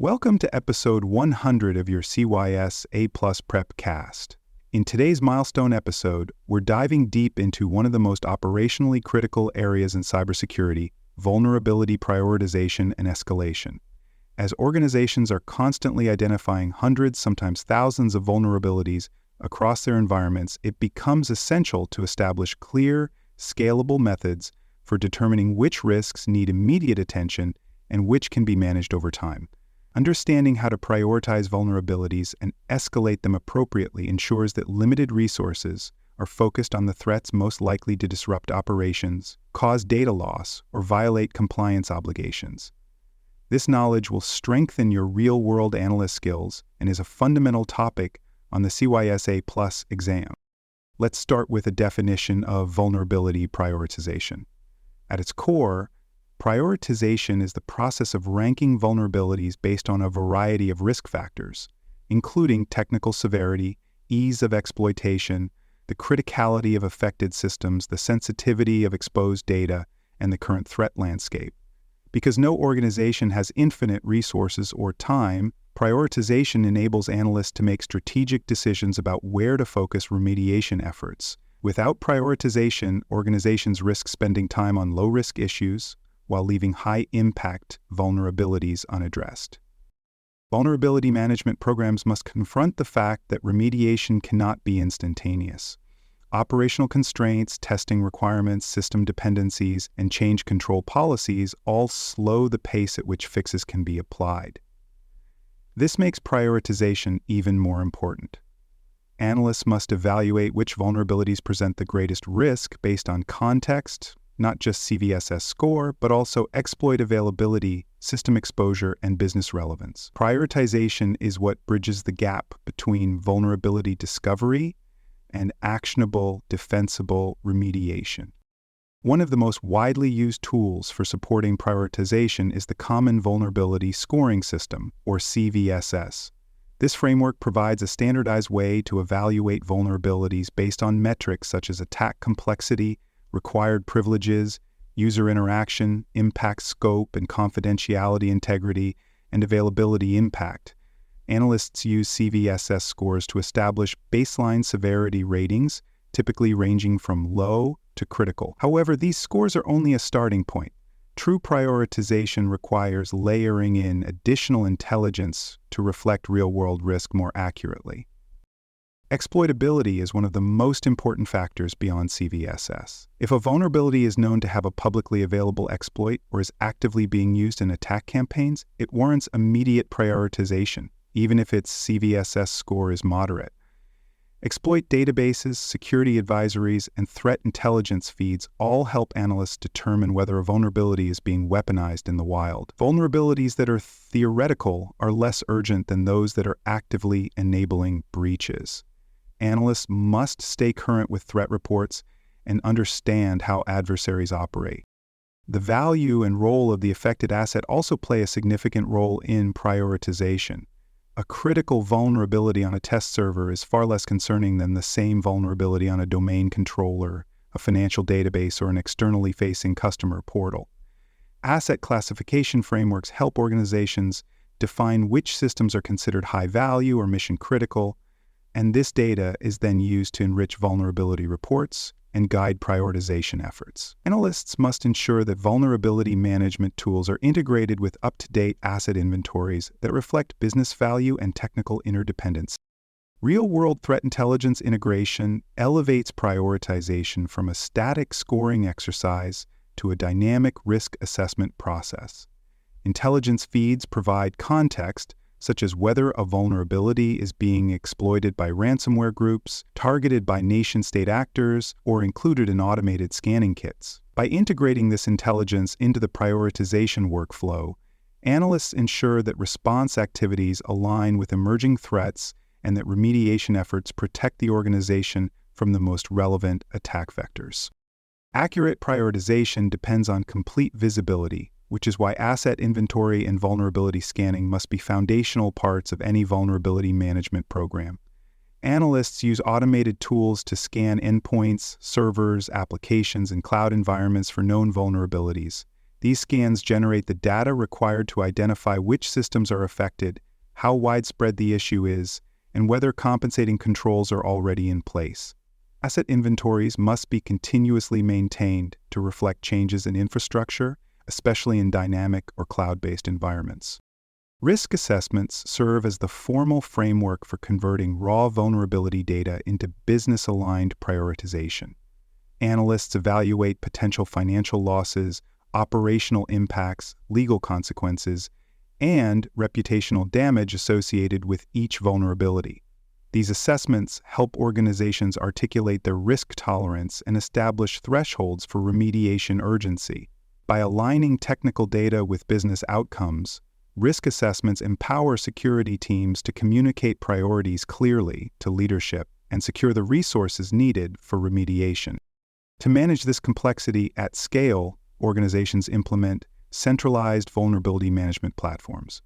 Welcome to episode 100 of your CYS A+ Prep Cast. In today's milestone episode, we're diving deep into one of the most operationally critical areas in cybersecurity, vulnerability prioritization and escalation. As organizations are constantly identifying hundreds, sometimes thousands of vulnerabilities across their environments, it becomes essential to establish clear, scalable methods for determining which risks need immediate attention and which can be managed over time. Understanding how to prioritize vulnerabilities and escalate them appropriately ensures that limited resources are focused on the threats most likely to disrupt operations, cause data loss, or violate compliance obligations. This knowledge will strengthen your real-world analyst skills and is a fundamental topic on the CYSA Plus exam. Let's start with a definition of vulnerability prioritization. At its core, prioritization is the process of ranking vulnerabilities based on a variety of risk factors, including technical severity, ease of exploitation, the criticality of affected systems, the sensitivity of exposed data, and the current threat landscape. Because no organization has infinite resources or time, prioritization enables analysts to make strategic decisions about where to focus remediation efforts. Without prioritization, organizations risk spending time on low-risk issues while leaving high-impact vulnerabilities unaddressed. Vulnerability management programs must confront the fact that remediation cannot be instantaneous. Operational constraints, testing requirements, system dependencies, and change control policies all slow the pace at which fixes can be applied. This makes prioritization even more important. Analysts must evaluate which vulnerabilities present the greatest risk based on context, not just CVSS score, but also exploit availability, system exposure, and business relevance. Prioritization is what bridges the gap between vulnerability discovery and actionable, defensible remediation. One of the most widely used tools for supporting prioritization is the Common Vulnerability Scoring System, or CVSS. This framework provides a standardized way to evaluate vulnerabilities based on metrics such as attack complexity, required privileges, user interaction, impact scope, and confidentiality integrity, and availability impact. Analysts use CVSS scores to establish baseline severity ratings, typically ranging from low to critical. However, these scores are only a starting point. True prioritization requires layering in additional intelligence to reflect real-world risk more accurately. Exploitability is one of the most important factors beyond CVSS. If a vulnerability is known to have a publicly available exploit or is actively being used in attack campaigns, it warrants immediate prioritization, even if its CVSS score is moderate. Exploit databases, security advisories, and threat intelligence feeds all help analysts determine whether a vulnerability is being weaponized in the wild. Vulnerabilities that are theoretical are less urgent than those that are actively enabling breaches. Analysts must stay current with threat reports and understand how adversaries operate. The value and role of the affected asset also play a significant role in prioritization. A critical vulnerability on a test server is far less concerning than the same vulnerability on a domain controller, a financial database, or an externally facing customer portal. Asset classification frameworks help organizations define which systems are considered high value or mission critical, and this data is then used to enrich vulnerability reports and guide prioritization efforts. Analysts must ensure that vulnerability management tools are integrated with up-to-date asset inventories that reflect business value and technical interdependence. Real-world threat intelligence integration elevates prioritization from a static scoring exercise to a dynamic risk assessment process. Intelligence feeds provide context, such as whether a vulnerability is being exploited by ransomware groups, targeted by nation-state actors, or included in automated scanning kits. By integrating this intelligence into the prioritization workflow, analysts ensure that response activities align with emerging threats and that remediation efforts protect the organization from the most relevant attack vectors. Accurate prioritization depends on complete visibility, which is why asset inventory and vulnerability scanning must be foundational parts of any vulnerability management program. Analysts use automated tools to scan endpoints, servers, applications, and cloud environments for known vulnerabilities. These scans generate the data required to identify which systems are affected, how widespread the issue is, and whether compensating controls are already in place. Asset inventories must be continuously maintained to reflect changes in infrastructure, especially in dynamic or cloud-based environments. Risk assessments serve as the formal framework for converting raw vulnerability data into business-aligned prioritization. Analysts evaluate potential financial losses, operational impacts, legal consequences, and reputational damage associated with each vulnerability. These assessments help organizations articulate their risk tolerance and establish thresholds for remediation urgency. By aligning technical data with business outcomes, risk assessments empower security teams to communicate priorities clearly to leadership and secure the resources needed for remediation. To manage this complexity at scale, organizations implement centralized vulnerability management platforms.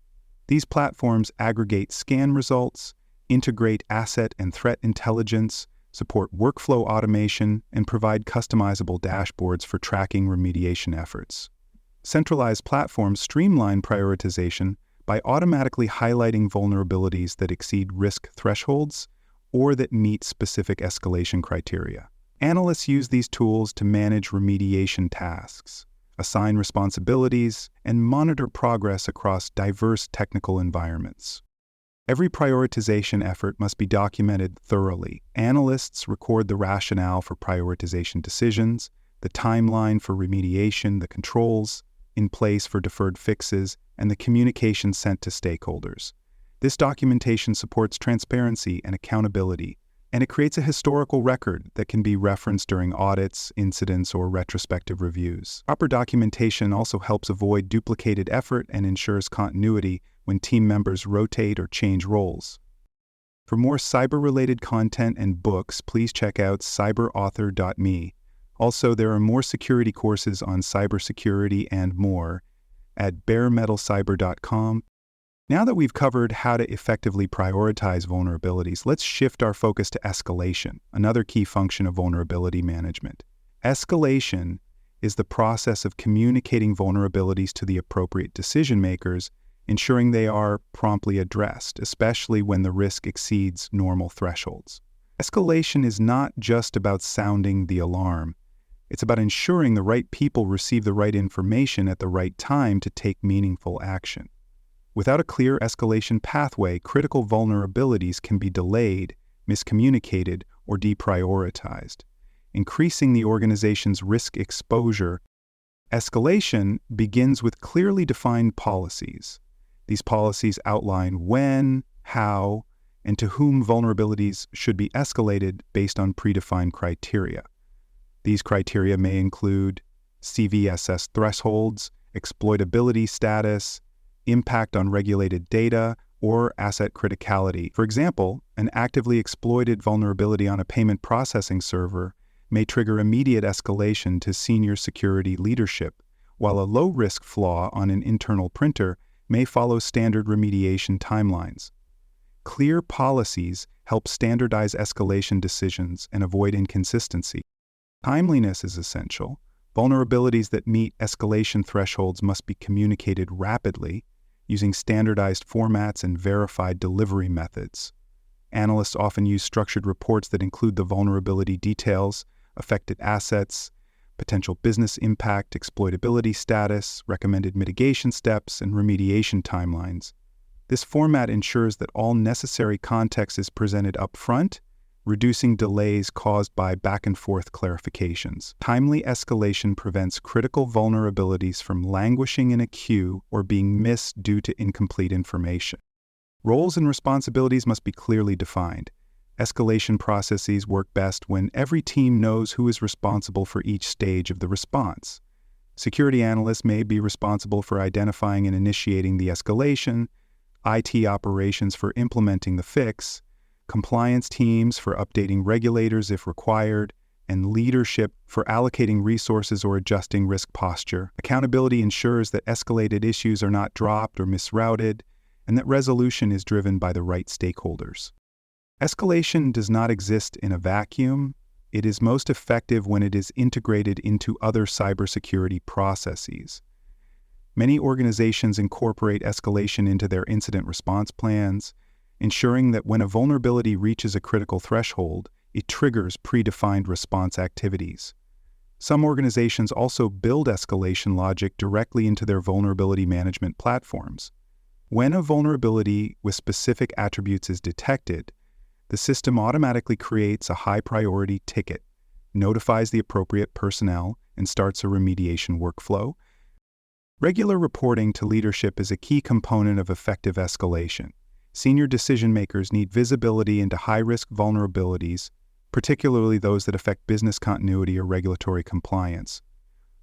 These platforms aggregate scan results, integrate asset and threat intelligence, support workflow automation, and provide customizable dashboards for tracking remediation efforts. Centralized platforms streamline prioritization by automatically highlighting vulnerabilities that exceed risk thresholds or that meet specific escalation criteria. Analysts use these tools to manage remediation tasks, assign responsibilities, and monitor progress across diverse technical environments. Every prioritization effort must be documented thoroughly. Analysts record the rationale for prioritization decisions, the timeline for remediation, the controls in place for deferred fixes, and the communication sent to stakeholders. This documentation supports transparency and accountability, and it creates a historical record that can be referenced during audits, incidents, or retrospective reviews. Proper documentation also helps avoid duplicated effort and ensures continuity when team members rotate or change roles. For more cyber-related content and books, please check out cyberauthor.me. Also, there are more security courses on cybersecurity and more at baremetalcyber.com. Now that we've covered how to effectively prioritize vulnerabilities, let's shift our focus to escalation, another key function of vulnerability management. Escalation is the process of communicating vulnerabilities to the appropriate decision makers, ensuring they are promptly addressed, especially when the risk exceeds normal thresholds. Escalation is not just about sounding the alarm. It's about ensuring the right people receive the right information at the right time to take meaningful action. Without a clear escalation pathway, critical vulnerabilities can be delayed, miscommunicated, or deprioritized, increasing the organization's risk exposure. Escalation begins with clearly defined policies. These policies outline when, how, and to whom vulnerabilities should be escalated based on predefined criteria. These criteria may include CVSS thresholds, exploitability status, impact on regulated data, or asset criticality. For example, an actively exploited vulnerability on a payment processing server may trigger immediate escalation to senior security leadership, while a low-risk flaw on an internal printer may follow standard remediation timelines. Clear policies help standardize escalation decisions and avoid inconsistency. Timeliness is essential. Vulnerabilities that meet escalation thresholds must be communicated rapidly, using standardized formats and verified delivery methods. Analysts often use structured reports that include the vulnerability details, affected assets, potential business impact, exploitability status, recommended mitigation steps, and remediation timelines. This format ensures that all necessary context is presented up front, reducing delays caused by back-and-forth clarifications. Timely escalation prevents critical vulnerabilities from languishing in a queue or being missed due to incomplete information. Roles and responsibilities must be clearly defined. Escalation processes work best when every team knows who is responsible for each stage of the response. Security analysts may be responsible for identifying and initiating the escalation, IT operations for implementing the fix, compliance teams for updating regulators if required, and leadership for allocating resources or adjusting risk posture. Accountability ensures that escalated issues are not dropped or misrouted, and that resolution is driven by the right stakeholders. Escalation does not exist in a vacuum. It is most effective when it is integrated into other cybersecurity processes. Many organizations incorporate escalation into their incident response plans, ensuring that when a vulnerability reaches a critical threshold, it triggers predefined response activities. Some organizations also build escalation logic directly into their vulnerability management platforms. When a vulnerability with specific attributes is detected, the system automatically creates a high-priority ticket, notifies the appropriate personnel, and starts a remediation workflow. Regular reporting to leadership is a key component of effective escalation. Senior decision-makers need visibility into high-risk vulnerabilities, particularly those that affect business continuity or regulatory compliance.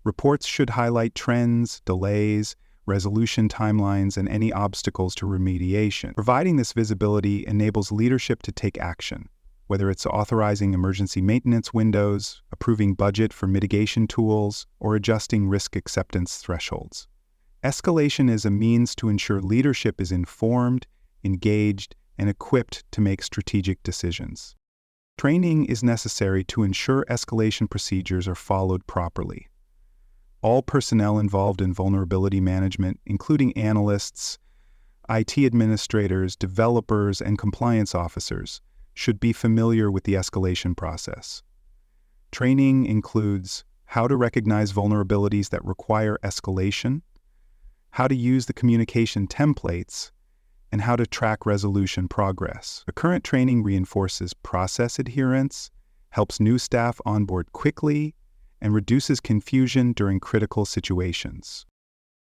Reports should highlight trends, delays, resolution timelines, and any obstacles to remediation. Providing this visibility enables leadership to take action, whether it's authorizing emergency maintenance windows, approving budget for mitigation tools, or adjusting risk acceptance thresholds. Escalation is a means to ensure leadership is informed, engaged, and equipped to make strategic decisions. Training is necessary to ensure escalation procedures are followed properly. All personnel involved in vulnerability management, including analysts, IT administrators, developers, and compliance officers, should be familiar with the escalation process. Training includes how to recognize vulnerabilities that require escalation, how to use the communication templates, and how to track resolution progress. The current training reinforces process adherence, helps new staff onboard quickly, and reduces confusion during critical situations.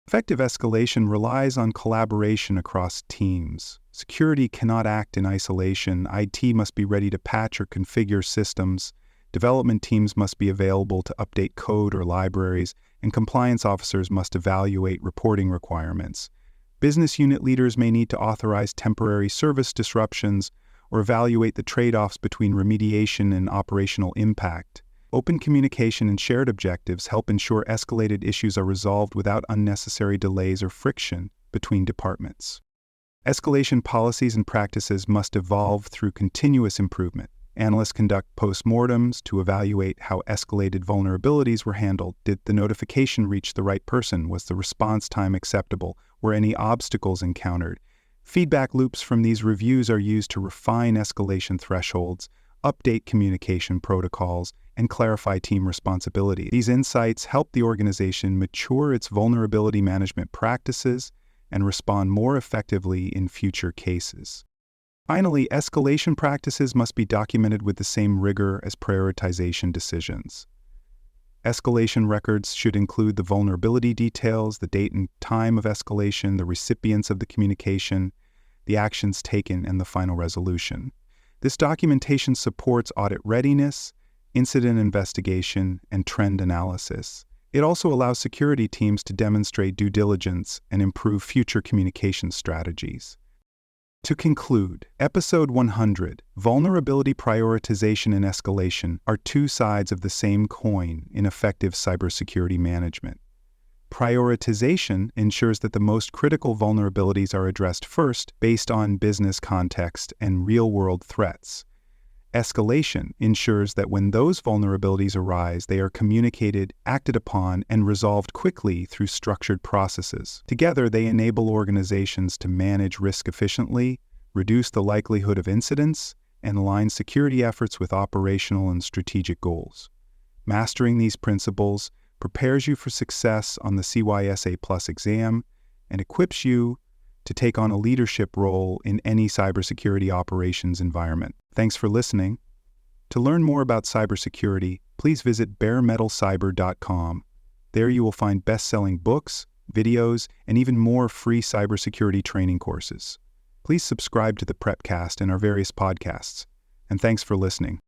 Effective escalation relies on collaboration across teams. Security cannot act in isolation. IT must be ready to patch or configure systems. Development teams must be available to update code or libraries, and compliance officers must evaluate reporting requirements. Business unit leaders may need to authorize temporary service disruptions or evaluate the trade-offs between remediation and operational impact. Open communication and shared objectives help ensure escalated issues are resolved without unnecessary delays or friction between departments. Escalation policies and practices must evolve through continuous improvement. Analysts conduct postmortems to evaluate how escalated vulnerabilities were handled. Did the notification reach the right person? Was the response time acceptable? Were any obstacles encountered? Feedback loops from these reviews are used to refine escalation thresholds, update communication protocols, and clarify team responsibility. These insights help the organization mature its vulnerability management practices and respond more effectively in future cases. Finally, escalation practices must be documented with the same rigor as prioritization decisions. Escalation records should include the vulnerability details, the date and time of escalation, the recipients of the communication, the actions taken, and the final resolution. This documentation supports audit readiness, incident investigation, and trend analysis. It also allows security teams to demonstrate due diligence and improve future communication strategies. To conclude, Episode 100, Vulnerability Prioritization and Escalation are two sides of the same coin in effective cybersecurity management. Prioritization ensures that the most critical vulnerabilities are addressed first based on business context and real-world threats. Escalation ensures that when those vulnerabilities arise, they are communicated, acted upon, and resolved quickly through structured processes. Together, they enable organizations to manage risk efficiently, reduce the likelihood of incidents, and align security efforts with operational and strategic goals. Mastering these principles prepares you for success on the CYSA Plus exam and equips you to take on a leadership role in any cybersecurity operations environment. Thanks for listening. To learn more about cybersecurity, please visit baremetalcyber.com. There you will find best-selling books, videos, and even more free cybersecurity training courses. Please subscribe to the Prepcast and our various podcasts. And thanks for listening.